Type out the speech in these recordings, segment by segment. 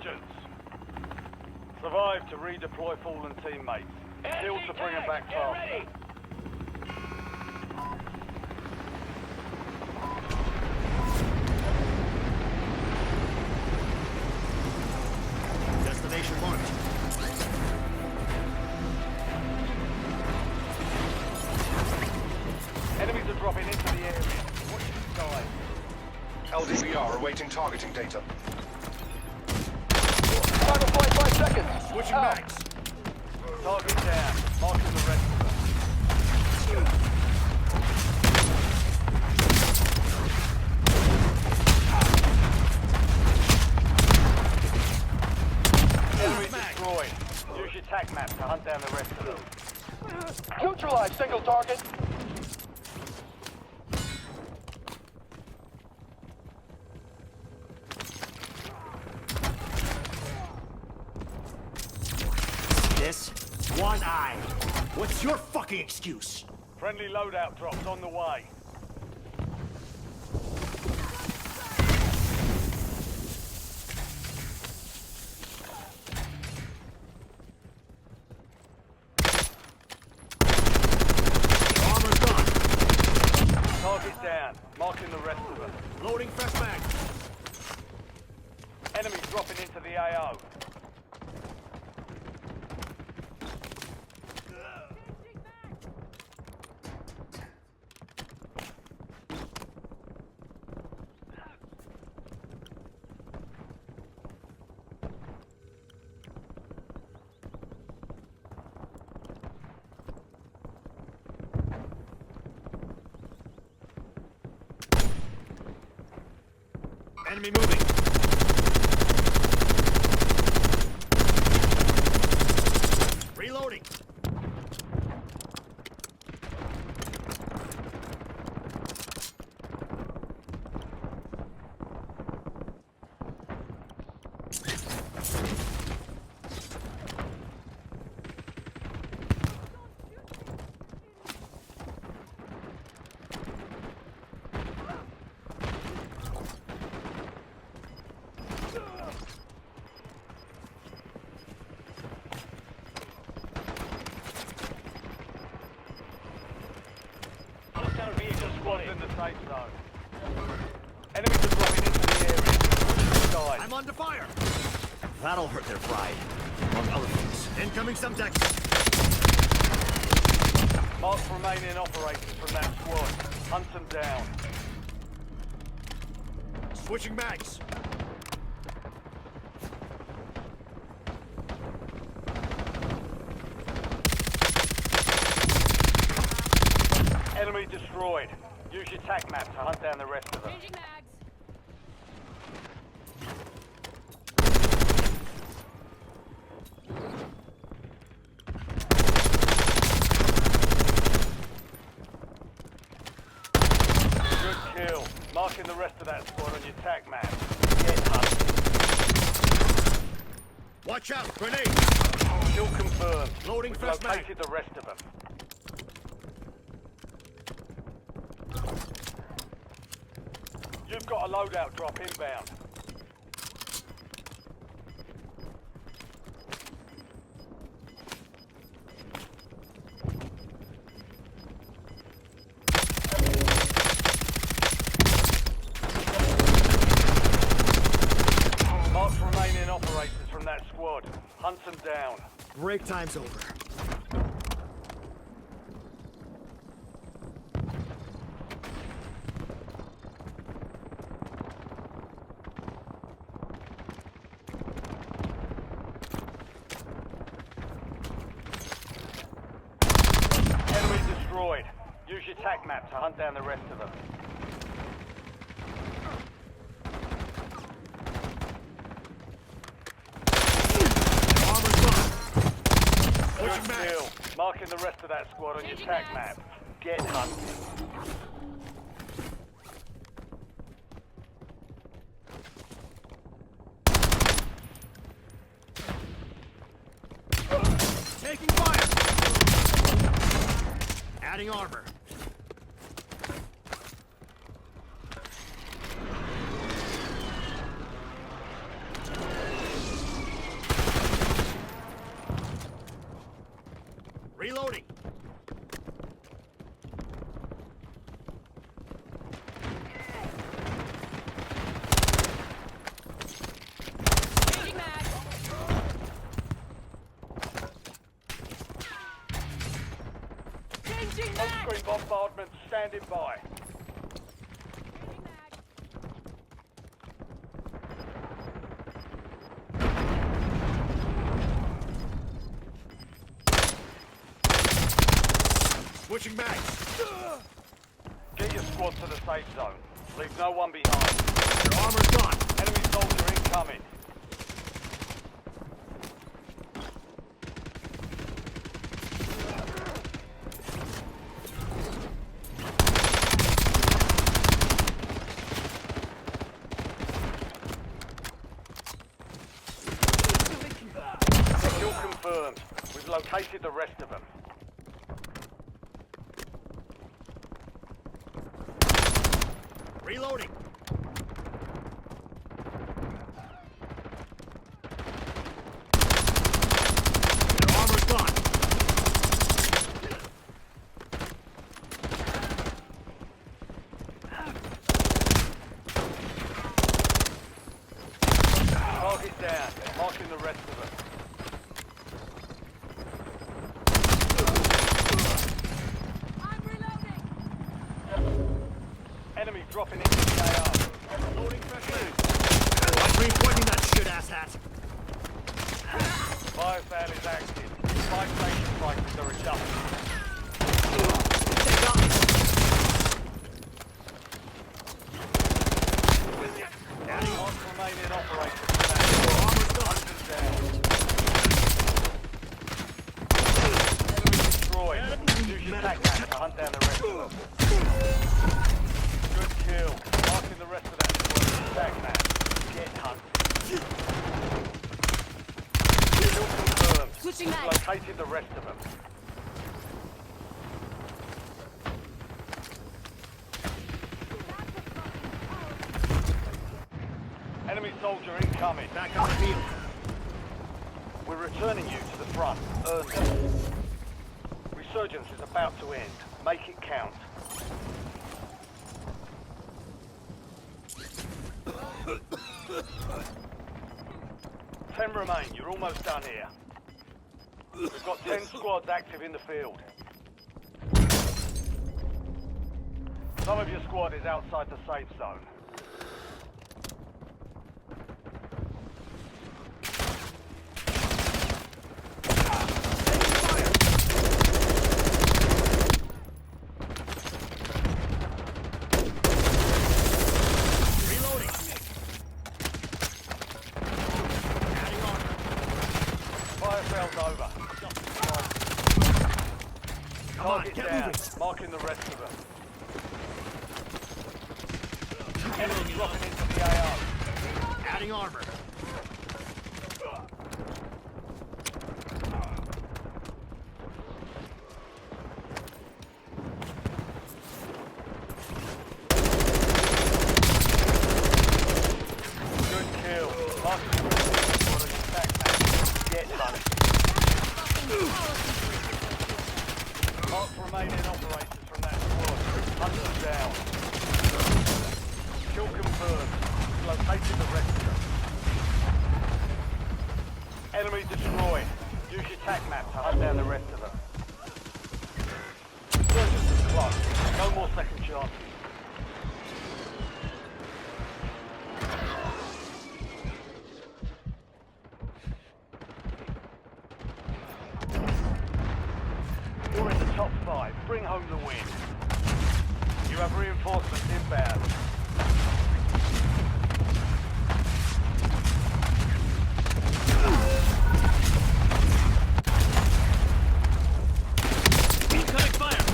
Resurgence. Survive to redeploy fallen teammates. Kill to bring them back faster. Destination marked. Enemies are dropping into the area. Watch your side. LDVR awaiting targeting data. Final 45 seconds. Switching mags. Target down. Marking the rest of them. Enemy destroyed. Use your tac map to hunt down the rest of them. Neutralize single target. This one eye. What's your fucking excuse? Friendly loadout drops on the way. Armor's gone. Target down. Marking the rest of them. Loading fresh mag. Enemies dropping into the AO. Enemy moving. Reloading. Squad's in the safe zone. Enemies are dropping into the area. Side. I'm under fire. That'll hurt their pride, among other things. Incoming subtext. Mark remaining operators from that squad. Hunt them down. Switching mags. Enemy destroyed. Use your tac map to hunt down the rest of them. Changing mags. Good kill. Marking the rest of that squad on your tac map. Get hunted. Watch out, grenade. Kill confirmed. Loading We've fresh mag. located the rest of them. You've got a loadout drop inbound. Mark remaining operators from that squad. Hunt them down. Break time's over. Enemy destroyed. Use your tac map to hunt down the rest of them. Armor's gone. Switching Good mags. kill. Marking the rest of that squad on your Changing tac mags. map. Get hunting. Taking fire. Adding armor. bombardment standing by. Switching back. Get your squad to the safe zone. Leave no one behind. Your armor's gone. Enemy soldier incoming. Kill confirmed. We've located the rest of them. Reloading. Your armor's gone. Target down. Marking the rest of them. I'm reloading. Enemy dropping into the AR. Loading fresh mag. Watch me pointing that shit ass hat. Biofan is active. Five station prices are adjusted. They got me. Mark remaining operators. Your armor's gone. Down. Enemy destroyed. Use your tac map to hunt down the rest of them. Good kill. Marking the rest of that squad with your tac map. Get hunt. Kill confirmed. Switching We've mag. located the rest of them. Enemy soldier incoming. Back on the field. We're returning you to the front. Earn them. Resurgence is about to end. Make it count. Ten remain. You're almost done here. We've got 10 squads active in the field. Some of your squad is outside the safe zone. Reloading. Adding armor. Fire sale's over. Come on, Target get down. moving. Marking the rest of them. Enemy dropping into the AO. Adding armor. Good kill. Marking the rest of them. Squad on your tac map. Get hunted. Mark remaining operators from that squad. Hunt them down. Kill confirmed. Located the rest of them. Enemy destroyed. Use your tac map to hunt down the rest of them. Resurgence is close. No more second chances. You're in the top 5. Bring home the win. You have reinforcements inbound. Incoming fire.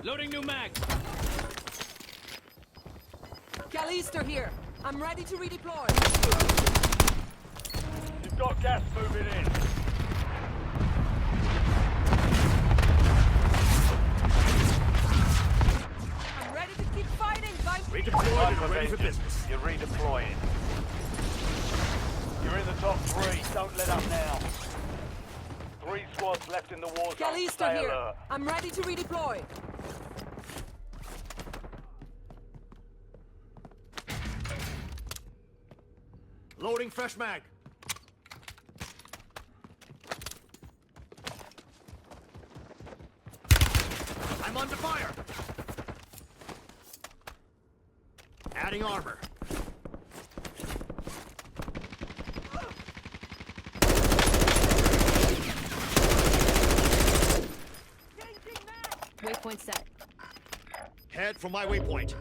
Loading new mag. Callister here. I'm ready to redeploy. You've got gas moving in. I'm ready to keep fighting. Redeployed Time and for ready for vengeance. business. You're redeploying. You're in the top 3. Don't let up now. 3 squads left in the war zone. Callister Stay here. alert. I'm ready to redeploy. Loading fresh mag. I'm under fire. Adding armor. Waypoint set. Head for my waypoint.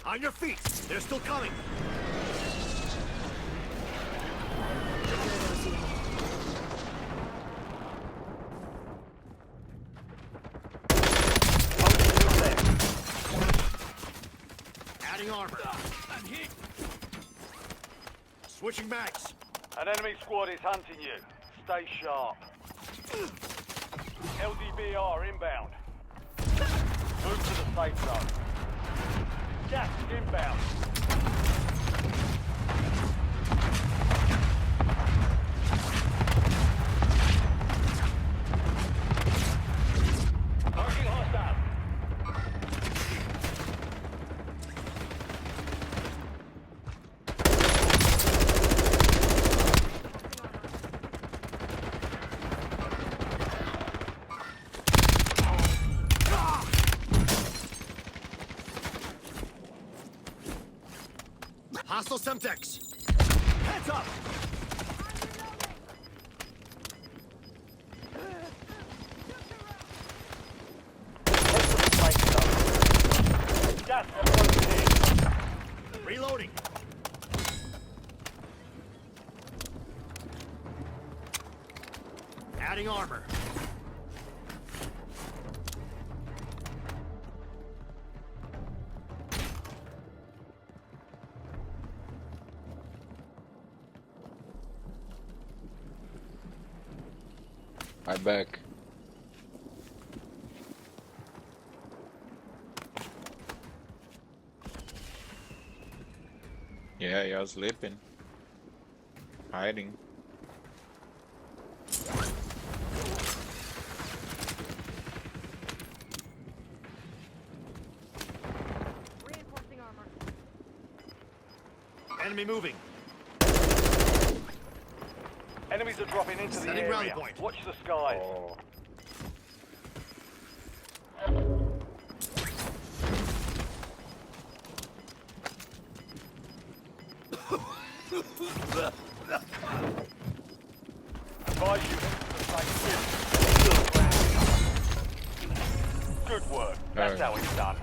On your feet. They're still coming. Adding armor. I'm hit. Switching mags. An enemy squad is hunting you. Stay sharp. LDBR inbound. Move to the safe zone. Gas is inbound. Marking hostile. Hostile Semtex. Heads up. Gas is closing in. Reloading. Adding armor. I back. Yeah, you're sleeping. Hiding. Reinforcing armor. Enemy moving. Enemies are dropping into the Setting rally area. point. Watch the skies. Oh. Advise you head to the safe zone. Good work. That's how it's done.